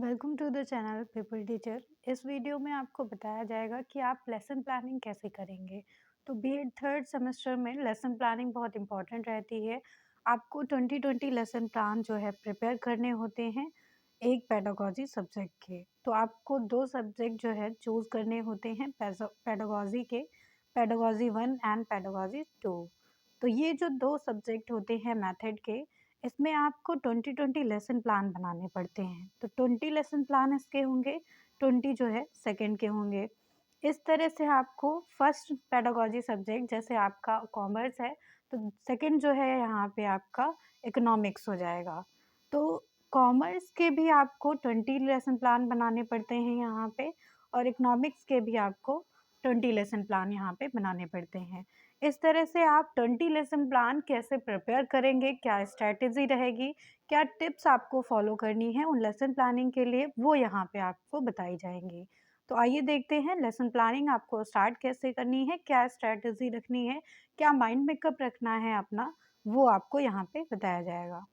Welcome to the channel people teacher. इस video में आपको बताया जाएगा कि आप लेसन प्लानिंग कैसे करेंगे। तो बीएड थर्ड सेमेस्टर में लेसन प्लानिंग बहुत इंपॉर्टेंट रहती है। आपको 2020 लेसन प्लान जो है प्रिपेयर करने होते हैं एक पेडागोजी सब्जेक्ट के। तो आपको दो सब्जेक्ट जो है चूज़ करने होते हैं पेडागोजी के, पेडागोजी 1 एंड पेडागोजी 2। तो ये जो दो सब्जेक्ट होते हैं मेथड के, इसमें आपको 20-20 लेसन प्लान बनाने पड़ते हैं। तो 20 लेसन प्लान इसके होंगे, 20 जो है सेकंड के होंगे। इस तरह से आपको फर्स्ट पेडागोजी सब्जेक्ट जैसे आपका कॉमर्स है, तो सेकंड जो है यहाँ पे आपका इकोनॉमिक्स हो जाएगा। तो कॉमर्स के भी आपको 20 लेसन प्लान बनाने पड़ते हैं यहाँ पे, और इकोनॉमिक्स के भी आपको 20 लेसन प्लान यहाँ पे बनाने पड़ते हैं। इस तरह से आप 20 लेसन प्लान कैसे प्रिपेयर करेंगे, क्या स्ट्रैटेजी रहेगी, क्या टिप्स आपको फॉलो करनी है उन लेसन प्लानिंग के लिए, वो यहाँ पे आपको बताई जाएंगी। तो आइए देखते हैं लेसन प्लानिंग आपको स्टार्ट कैसे करनी है, क्या स्ट्रैटेजी रखनी है, क्या माइंड मेकअप रखना है अपना, वो आपको यहाँ पे बताया जाएगा।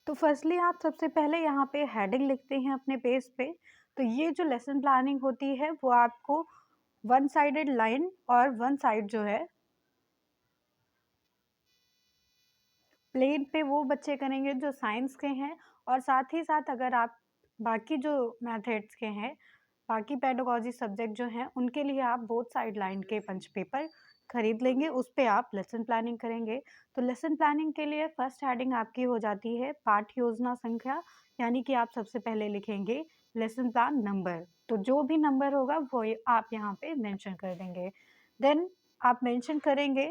तो फर्स्टली आप सबसे पहले यहाँ पे हेडिंग लिखते हैं अपने पेज पे। तो ये जो लेसन प्लानिंग होती है वो आपको वन साइडेड लाइन और वन साइड जो है प्लेन पे वो बच्चे करेंगे जो साइंस के हैं, और साथ ही साथ अगर आप बाकी जो मेथड्स के हैं, बाकी पेडागोजी सब्जेक्ट जो हैं, उनके लिए आप बोथ साइड लाइन के पंच पेपर खरीद लेंगे, उस पे आप लेसन प्लानिंग करेंगे। तो लेसन प्लानिंग के लिए फर्स्ट हेडिंग आपकी हो जाती है पाठ योजना संख्या, यानी कि आप सबसे पहले लिखेंगे लेसन प्लान नंबर। तो जो भी नंबर होगा वो आप यहाँ पे मेंशन कर देंगे। देन आप मेंशन करेंगे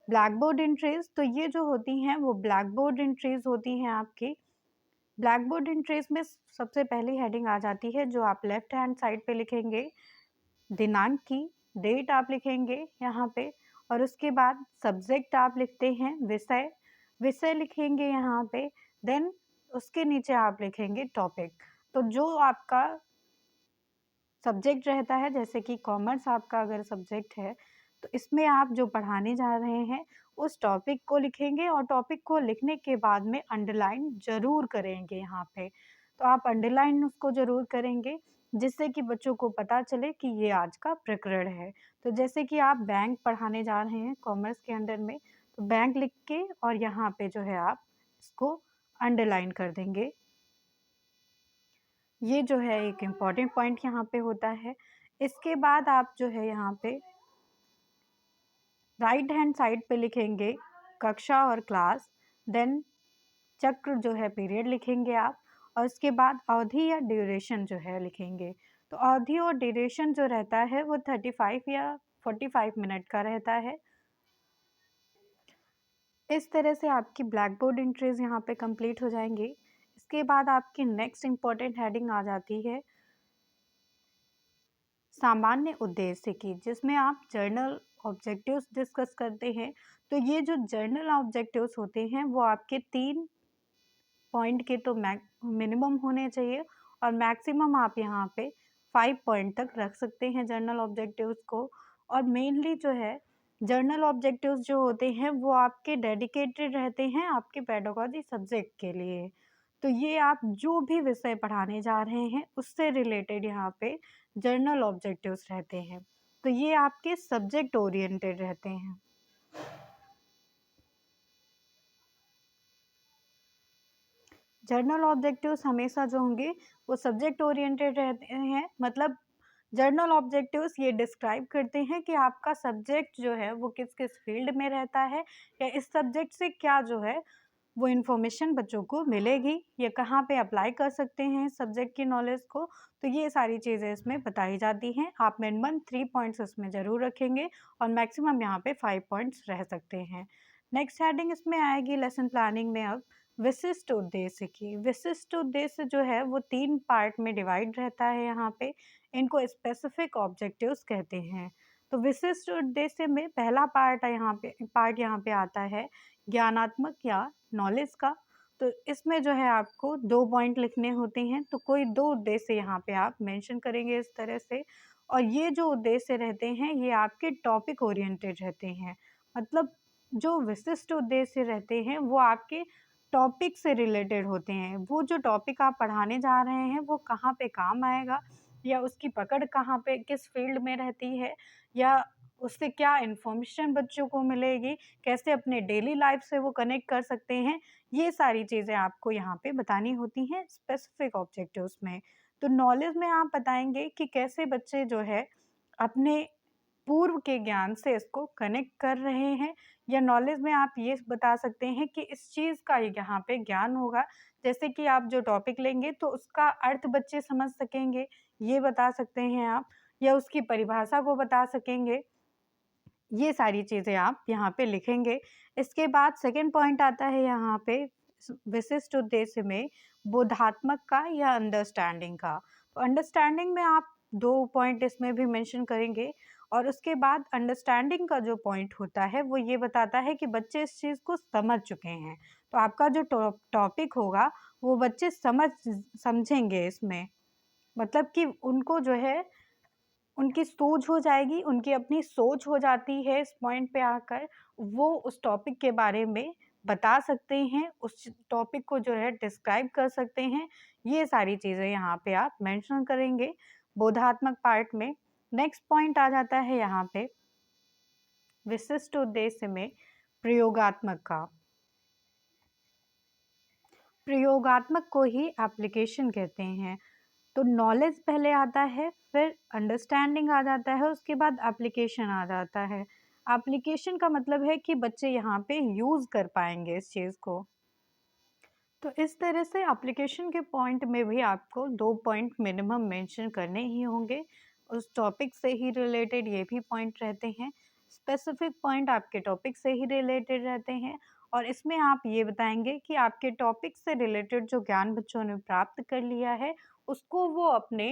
ब्लैक बोर्ड एंट्रीज। तो ये जो होती हैं वो ब्लैक बोर्ड एंट्रीज होती हैं आपकी। ब्लैक बोर्ड एंट्रीज में सबसे पहली हेडिंग आ जाती है जो आप लेफ्ट हैंड साइड पे लिखेंगे, दिनांक की, डेट आप लिखेंगे यहाँ पे, और उसके बाद सब्जेक्ट आप लिखते हैं विषय, विषय लिखेंगे यहाँ पे। देन उसके नीचे आप लिखेंगे टॉपिक। तो जो आपका सब्जेक्ट रहता है, जैसे कि कॉमर्स आपका अगर सब्जेक्ट है, तो इसमें आप जो पढ़ाने जा रहे हैं उस टॉपिक को लिखेंगे, और टॉपिक को लिखने के बाद में अंडरलाइन ज़रूर करेंगे यहाँ पे। तो आप अंडरलाइन उसको ज़रूर करेंगे, जिससे कि बच्चों को पता चले कि ये आज का प्रकरण है। तो जैसे कि आप बैंक पढ़ाने जा रहे हैं कॉमर्स के अंडर में, तो बैंक लिख के और यहाँ पे जो है आप इसको अंडरलाइन कर देंगे। ये जो है एक इम्पॉर्टेंट पॉइंट यहाँ पे होता है। इसके बाद आप जो है यहाँ पे राइट हैंड साइड पे लिखेंगे कक्षा और क्लास, देन चक्र जो है पीरियड लिखेंगे आप, और उसके बाद अवधि या ड्यूरेशन जो है लिखेंगे। तो अवधि और ड्यूरेशन जो रहता है वो 35 या 45 मिनट का रहता है। इस तरह से आपकी ब्लैक बोर्ड एंट्रीज यहाँ पे कंप्लीट हो जाएंगी। इसके बाद आपकी नेक्स्ट इम्पॉर्टेंट हेडिंग आ जाती है सामान्य उद्देश्य की, जिसमें आप जर्नल ऑब्जेक्टिव्स डिस्कस करते हैं। तो ये जो जर्नल ऑब्जेक्टिव्स होते हैं वो आपके 3 पॉइंट के तो मिनिमम होने चाहिए, और मैक्सिमम आप यहाँ पे 5 पॉइंट तक रख सकते हैं जर्नल ऑब्जेक्टिव्स को। और मेनली जो है जर्नल ऑब्जेक्टिव्स जो होते हैं वो आपके डेडिकेटेड रहते हैं आपके पेडागोजी सब्जेक्ट के लिए। तो ये आप जो भी विषय पढ़ाने जा रहे हैं उससे रिलेटेड यहाँ पे जर्नल ऑब्जेक्टिव्स रहते हैं। तो ये आपके सब्जेक्ट ओरिएंटेड रहते हैं। जर्नल ऑब्जेक्टिव्स हमेशा जो होंगे वो सब्जेक्ट ओरिएंटेड रहते हैं। मतलब जर्नल ऑब्जेक्टिव्स ये डिस्क्राइब करते हैं कि आपका सब्जेक्ट जो है वो किस किस फील्ड में रहता है, या इस सब्जेक्ट से क्या जो है वो इन्फॉर्मेशन बच्चों को मिलेगी, या कहाँ पे अप्लाई कर सकते हैं सब्जेक्ट की नॉलेज को। तो ये सारी चीज़ें इसमें बताई जाती हैं। आप मिनिमम 3 पॉइंट्स इसमें ज़रूर रखेंगे, और मैक्सिमम यहाँ पे 5 पॉइंट्स रह सकते हैं। नेक्स्ट हेडिंग इसमें आएगी लेसन प्लानिंग में अब विशिष्ट उद्देश्य की। विशिष्ट उद्देश्य जो है वो 3 पार्ट में डिवाइड रहता है यहाँ पे। इनको स्पेसिफिक ऑब्जेक्टिव्स कहते हैं। तो विशिष्ट उद्देश्य में पहला पार्ट यहाँ पे आता है ज्ञानात्मक या नॉलेज का। तो इसमें जो है आपको 2 पॉइंट लिखने होते हैं। तो कोई 2 उद्देश्य यहाँ पे आप मेंशन करेंगे इस तरह से। और ये जो उद्देश्य रहते हैं ये आपके टॉपिक ओरिएंटेड रहते हैं। मतलब जो विशिष्ट उद्देश्य रहते हैं वो आपके टॉपिक से रिलेटेड होते हैं। वो जो टॉपिक आप पढ़ाने जा रहे हैं वो कहाँ पे काम आएगा, या उसकी पकड़ कहाँ पे किस फ़ील्ड में रहती है, या उससे क्या इन्फॉर्मेशन बच्चों को मिलेगी, कैसे अपने डेली लाइफ़ से वो कनेक्ट कर सकते हैं, ये सारी चीज़ें आपको यहाँ पे बतानी होती हैं स्पेसिफ़िक ऑब्जेक्टिव्स में। तो नॉलेज में आप बताएँगे कि कैसे बच्चे जो है अपने पूर्व के ज्ञान से इसको कनेक्ट कर रहे हैं, या नॉलेज में आप ये बता सकते हैं कि इस चीज़ का यहाँ पे ज्ञान होगा। जैसे कि आप जो टॉपिक लेंगे तो उसका अर्थ बच्चे समझ सकेंगे, ये बता सकते हैं आप, या उसकी परिभाषा को बता सकेंगे। ये सारी चीज़ें आप यहाँ पे लिखेंगे। इसके बाद सेकंड पॉइंट आता है यहाँ पे विशिष्ट उद्देश्य में बोधात्मक का या अंडरस्टैंडिंग का। तो अंडरस्टैंडिंग में आप 2 पॉइंट इसमें भी मेंशन करेंगे, और उसके बाद अंडरस्टैंडिंग का जो पॉइंट होता है वो ये बताता है कि बच्चे इस चीज़ को समझ चुके हैं। तो आपका जो टॉपिक होगा वो बच्चे समझेंगे इसमें। मतलब कि उनको जो है उनकी सूझ हो जाएगी, उनकी अपनी सोच हो जाती है इस पॉइंट पे आकर, वो उस टॉपिक के बारे में बता सकते हैं, उस टॉपिक को जो है डिस्क्राइब कर सकते हैं। ये सारी चीज़ें यहाँ पे आप मेंशन करेंगे बोधात्मक पार्ट में। नेक्स्ट पॉइंट आ जाता है यहाँ पे विशिष्ट उद्देश्य में प्रयोगात्मक का। प्रयोगात्मक को ही एप्लीकेशन कहते हैं। तो नॉलेज पहले आता है, फिर अंडरस्टैंडिंग आ जाता है, उसके बाद एप्लीकेशन आ जाता है। एप्लीकेशन का मतलब है कि बच्चे यहाँ पे यूज़ कर पाएंगे इस चीज़ को। तो इस तरह से एप्लीकेशन के पॉइंट में भी आपको 2 पॉइंट मिनिमम मेंशन करने ही होंगे। उस टॉपिक से ही रिलेटेड ये भी पॉइंट रहते हैं। स्पेसिफिक पॉइंट आपके टॉपिक से ही रिलेटेड रहते हैं, और इसमें आप ये बताएंगे कि आपके टॉपिक से रिलेटेड जो ज्ञान बच्चों ने प्राप्त कर लिया है उसको वो अपने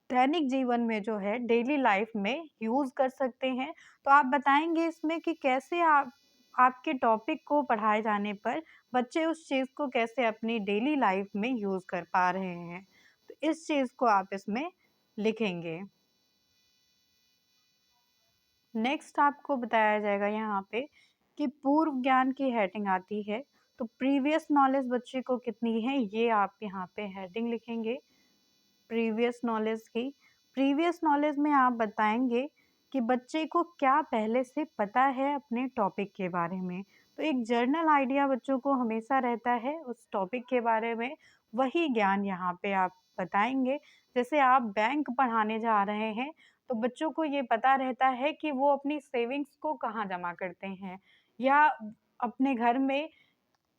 दैनिक जीवन में जो है डेली लाइफ में यूज़ कर सकते हैं। तो आप बताएंगे इसमें कि कैसे आप आपके टॉपिक को पढ़ाए जाने पर बच्चे उस चीज़ को कैसे अपनी डेली लाइफ में यूज़ कर पा रहे हैं। तो इस चीज़ को आप इसमें लिखेंगे। नेक्स्ट आपको बताया जाएगा यहाँ पे कि पूर्व ज्ञान की हेडिंग आती है। तो प्रीवियस नॉलेज बच्चे को कितनी है ये आप यहाँ पे हेडिंग लिखेंगे प्रीवियस नॉलेज की। प्रीवियस नॉलेज में आप बताएंगे कि बच्चे को क्या पहले से पता है अपने टॉपिक के बारे में। तो एक जर्नल आइडिया बच्चों को हमेशा रहता है उस टॉपिक के बारे में, वही ज्ञान यहाँ पे आप बताएंगे। जैसे आप बैंक पढ़ाने जा रहे हैं तो बच्चों को ये पता रहता है कि वो अपनी सेविंग्स को कहाँ जमा करते हैं, या अपने घर में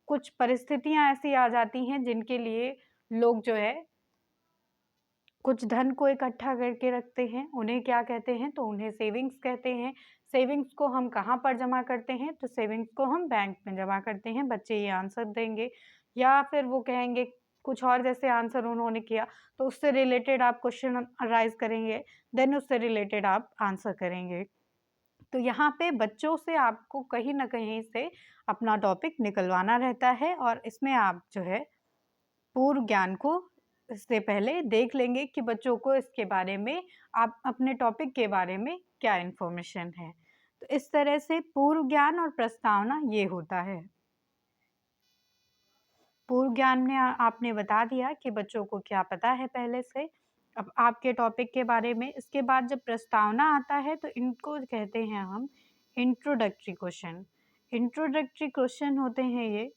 कुछ परिस्थितियाँ ऐसी आ जाती हैं जिनके लिए लोग जो है कुछ धन को इकट्ठा करके रखते हैं, उन्हें क्या कहते हैं? तो उन्हें सेविंग्स कहते हैं। सेविंग्स को हम कहाँ पर जमा करते हैं? तो सेविंग्स को हम बैंक में जमा करते हैं। बच्चे ये आंसर देंगे, या फिर वो कहेंगे कुछ और, जैसे आंसर उन्होंने किया तो उससे रिलेटेड आप क्वेश्चन राइज़ करेंगे, देन उससे रिलेटेड आप आंसर करेंगे। तो यहाँ पे बच्चों से आपको कहीं न कहीं से अपना टॉपिक निकलवाना रहता है, और इसमें आप जो है पूर्व ज्ञान को इससे पहले देख लेंगे कि बच्चों को इसके बारे में, आप अपने टॉपिक के बारे में क्या इन्फॉर्मेशन है। तो इस तरह से पूर्व ज्ञान और प्रस्तावना ये होता है। पूर्व ज्ञान में आपने बता दिया कि बच्चों को क्या पता है पहले से अब आपके टॉपिक के बारे में। इसके बाद जब प्रस्तावना आता है तो इनको कहते हैं हम इंट्रोडक्टरी क्वेश्चन। इंट्रोडक्टरी क्वेश्चन होते हैं ये।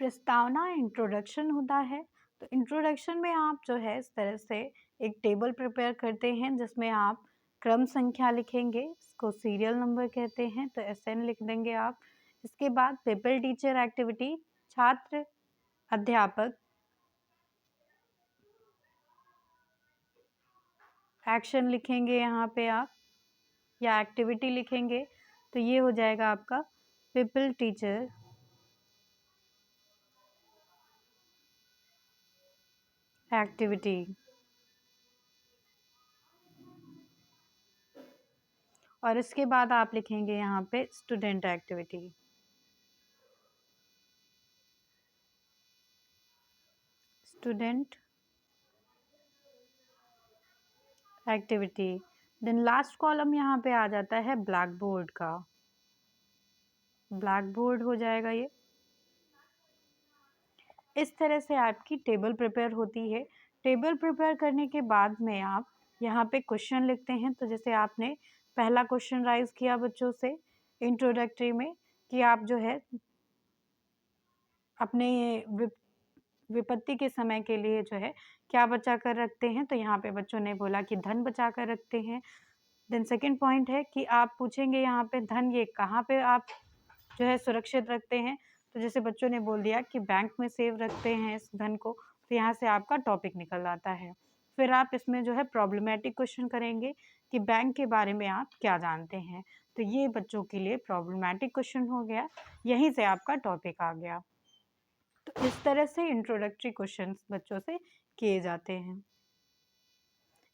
प्रस्तावना इंट्रोडक्शन होता है। तो इंट्रोडक्शन में आप जो है इस तरह से एक टेबल प्रिपेयर करते हैं जिसमें आप क्रम संख्या लिखेंगे, इसको सीरियल नंबर कहते हैं, तो एसएन लिख देंगे आप। इसके बाद पीपल टीचर एक्टिविटी, छात्र अध्यापक एक्शन लिखेंगे यहाँ पे आप, या एक्टिविटी लिखेंगे, तो ये हो जाएगा आपका पीपल टीचर एक्टिविटी। और इसके बाद आप लिखेंगे यहाँ पे student activity. Student activity. Then last column यहाँ पे आ जाता है ब्लैक बोर्ड का। ब्लैक बोर्ड हो जाएगा ये। इस तरह से आपकी टेबल प्रिपेयर होती है। टेबल प्रिपेयर करने के बाद में आप यहाँ पे क्वेश्चन लिखते हैं। तो जैसे आपने पहला क्वेश्चन राइज किया बच्चों से इंट्रोडक्टरी में कि आप जो है अपने विपत्ति के समय के लिए जो है क्या बचा कर रखते हैं, तो यहाँ पे बच्चों ने बोला कि धन बचा कर रखते हैं। देन सेकंड पॉइंट है कि आप पूछेंगे यहाँ पे धन ये कहाँ पे आप जो है सुरक्षित रखते हैं, तो जैसे बच्चों ने बोल दिया कि बैंक में सेव रखते हैं इस धन को, तो यहाँ से आपका टॉपिक निकल आता है। फिर आप इसमें जो है प्रॉब्लमेटिक क्वेश्चन करेंगे कि बैंक के बारे में आप क्या जानते हैं, तो ये बच्चों के लिए प्रॉब्लमेटिक क्वेश्चन हो गया, यहीं से आपका टॉपिक आ गया। तो इस तरह से इंट्रोडक्टरी क्वेश्चंस बच्चों से किए जाते हैं।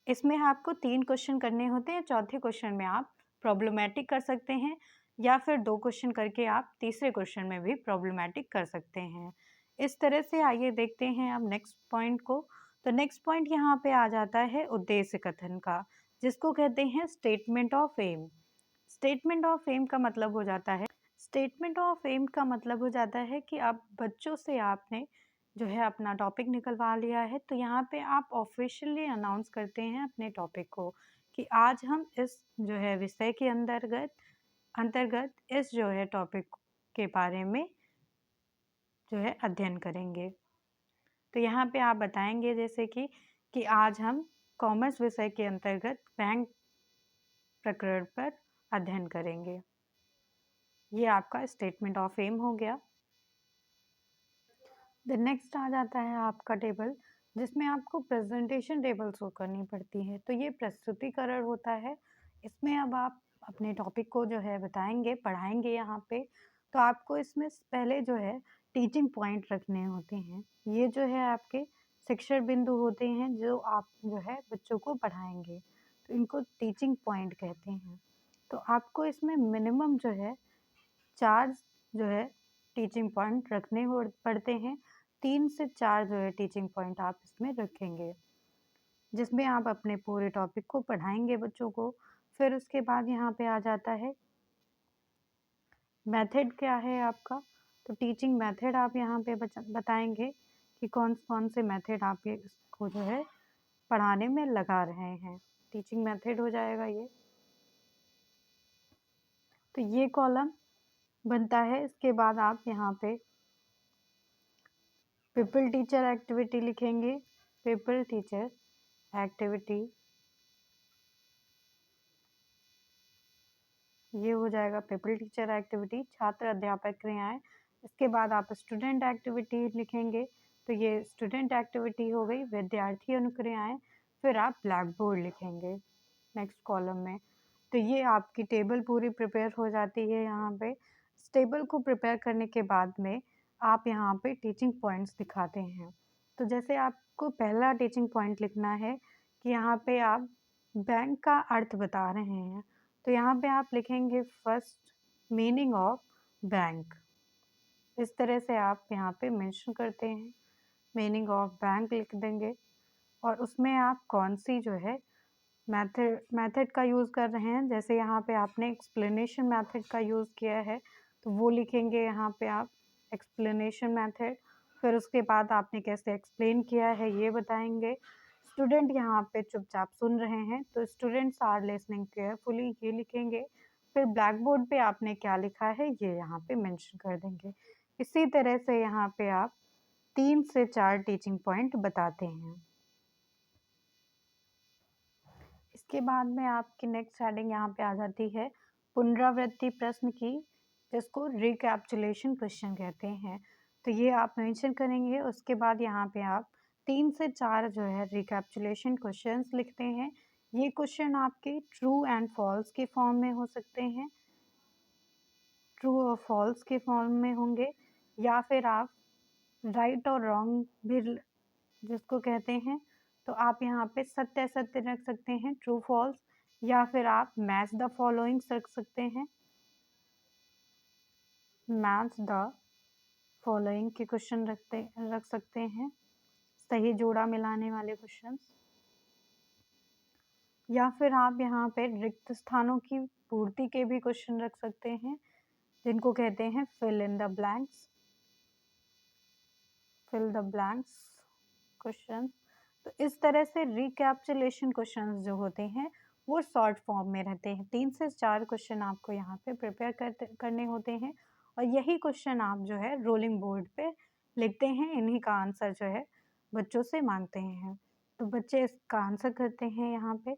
इसमें आपको 3 क्वेश्चन करने होते हैं। चौथे क्वेश्चन में आप प्रॉब्लमेटिक कर सकते हैं या फिर 2 क्वेश्चन करके आप तीसरे क्वेश्चन में भी प्रॉब्लमेटिक कर सकते हैं। इस तरह से आइए देखते हैं अब नेक्स्ट पॉइंट को। तो नेक्स्ट पॉइंट यहाँ पे आ जाता है उद्देश्य कथन का, जिसको कहते हैं statement of aim. Statement of aim का मतलब हो जाता है कि आप बच्चों से आपने जो है अपना टॉपिक निकलवा लिया है, तो यहाँ पे आप ऑफिशियली अनाउंस करते हैं अपने टॉपिक को कि आज हम इस जो है विषय के अंतर्गत इस जो है टॉपिक के बारे में जो है अध्ययन करेंगे। तो यहाँ पे आप बताएंगे जैसे कि आज हम कॉमर्स विषय के अंतर्गत बैंक प्रकरण पर अध्ययन करेंगे। ये आपका स्टेटमेंट ऑफ एम हो गया। द नेक्स्ट आ जाता है आपका टेबल, जिसमें आपको प्रेजेंटेशन टेबल शो करनी पड़ती है। तो ये प्रस्तुतिकरण होता है। इसमें अब आप अपने टॉपिक को जो है बताएंगे, पढ़ाएंगे यहाँ पे। तो आपको इसमें पहले जो है टीचिंग पॉइंट रखने होते हैं। ये जो है आपके शिक्षण बिंदु होते हैं जो आप जो है बच्चों को पढ़ाएंगे, तो इनको टीचिंग पॉइंट कहते हैं। तो आपको इसमें मिनिमम जो है 4 जो है टीचिंग पॉइंट रखने पड़ते हैं। 3 से 4 जो है टीचिंग पॉइंट आप इसमें रखेंगे, जिसमें आप अपने पूरे टॉपिक को पढ़ाएंगे बच्चों को। फिर उसके बाद यहाँ पे आ जाता है मेथड क्या है आपका। तो टीचिंग मेथड आप यहाँ पे बताएंगे कि कौन कौन से मेथड आप इसको जो है पढ़ाने में लगा रहे हैं। टीचिंग मेथड हो जाएगा ये। तो ये कॉलम बनता है। इसके बाद आप यहाँ पे पीपल टीचर एक्टिविटी लिखेंगे। पीपल टीचर एक्टिविटी ये हो जाएगा पीपल टीचर एक्टिविटी, छात्र अध्यापक क्रियाएं। इसके बाद आप स्टूडेंट एक्टिविटी लिखेंगे। तो ये स्टूडेंट एक्टिविटी हो गई, विद्यार्थी अनुक्रियाएं। फिर आप ब्लैक बोर्ड लिखेंगे नेक्स्ट कॉलम में। तो ये आपकी टेबल पूरी प्रिपेयर हो जाती है। यहाँ पे इस टेबल को प्रिपेयर करने के बाद में आप यहाँ पे टीचिंग पॉइंट्स दिखाते हैं। तो जैसे आपको पहला टीचिंग पॉइंट लिखना है कि यहाँ पे आप बैंक का अर्थ बता रहे हैं, तो यहाँ पे आप लिखेंगे फर्स्ट मीनिंग ऑफ बैंक। इस तरह से आप यहाँ पे मेंशन करते हैं, मीनिंग ऑफ बैंक लिख देंगे। और उसमें आप कौन सी जो है मेथड का यूज़ कर रहे हैं, जैसे यहाँ पे आपने एक्सप्लेनेशन मेथड का यूज़ किया है, तो वो लिखेंगे यहाँ पे आप एक्सप्लेनेशन मेथड। फिर उसके बाद आपने कैसे एक्सप्लेन किया है ये बताएंगे। स्टूडेंट यहाँ पे चुपचाप सुन रहे हैं, तो स्टूडेंट्स आर लिसनिंग केयरफुली ये लिखेंगे। फिर ब्लैक बोर्ड पे आपने क्या लिखा है ये यहाँ पे मेंशन कर देंगे। इसी तरह से यहाँ पे आप 3 से 4 टीचिंग पॉइंट बताते हैं। इसके बाद में आपकी नेक्स्ट हेडिंग यहाँ पे आ जाती है पुनरावृत्ति प्रश्न की, जिसको रिकैप्चुलेशन क्वेश्चन कहते हैं। तो ये आप मेंशन करेंगे। उसके बाद यहाँ पे आप 3 से 4 जो है रिकैप्चुलेशन क्वेश्चंस लिखते हैं। ये क्वेश्चन आपके ट्रू एंड फॉल्स के फॉर्म में हो सकते हैं, ट्रू और फॉल्स के फॉर्म में होंगे, या फिर आप राइट और रॉन्ग भी जिसको कहते हैं, तो आप यहाँ पे सत्य असत्य रख सकते हैं, ट्रू फॉल्स, या फिर आप मैच द फॉलोइंग्स रख सकते हैं। मैच द फॉलोइंग के क्वेश्चन रख सकते हैं, सही जोड़ा मिलाने वाले क्वेश्चंस। या फिर आप यहाँ पे रिक्त स्थानों की पूर्ति के भी क्वेश्चन रख सकते हैं। जिनको कहते हैं fill in the blanks, fill the blanks question. तो इस तरह से रिकैप्चुलेशन क्वेश्चंस जो होते हैं वो शॉर्ट फॉर्म में रहते हैं। 3 से 4 क्वेश्चन आपको यहाँ पे प्रिपेयर करने होते हैं और यही क्वेश्चन आप जो है रोलिंग बोर्ड पे लिखते हैं। इन्हीं का आंसर जो है बच्चों से मांगते हैं, तो बच्चे इसका आंसर करते हैं यहाँ पे।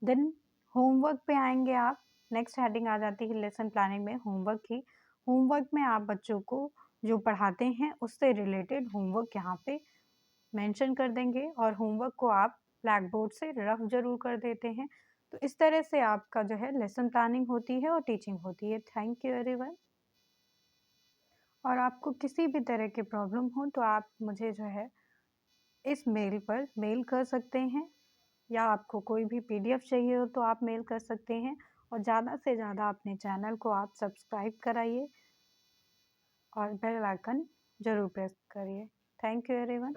देन होमवर्क पे आएंगे आप। नेक्स्ट हेडिंग आ जाती है लेसन प्लानिंग में होमवर्क की। होमवर्क में आप बच्चों को जो पढ़ाते हैं उससे रिलेटेड होमवर्क यहाँ पे मेंशन कर देंगे और होमवर्क को आप ब्लैक बोर्ड से रफ जरूर कर देते हैं। तो इस तरह से आपका जो है लेसन प्लानिंग होती है और टीचिंग होती है। Thank you everyone. और आपको किसी भी तरह की प्रॉब्लम हो तो आप मुझे जो है इस मेल पर मेल कर सकते हैं, या आपको कोई भी पीडीएफ चाहिए हो तो आप मेल कर सकते हैं। और ज़्यादा से ज़्यादा अपने चैनल को आप सब्सक्राइब कराइए और बेल आइकन ज़रूर प्रेस करिए। Thank you everyone.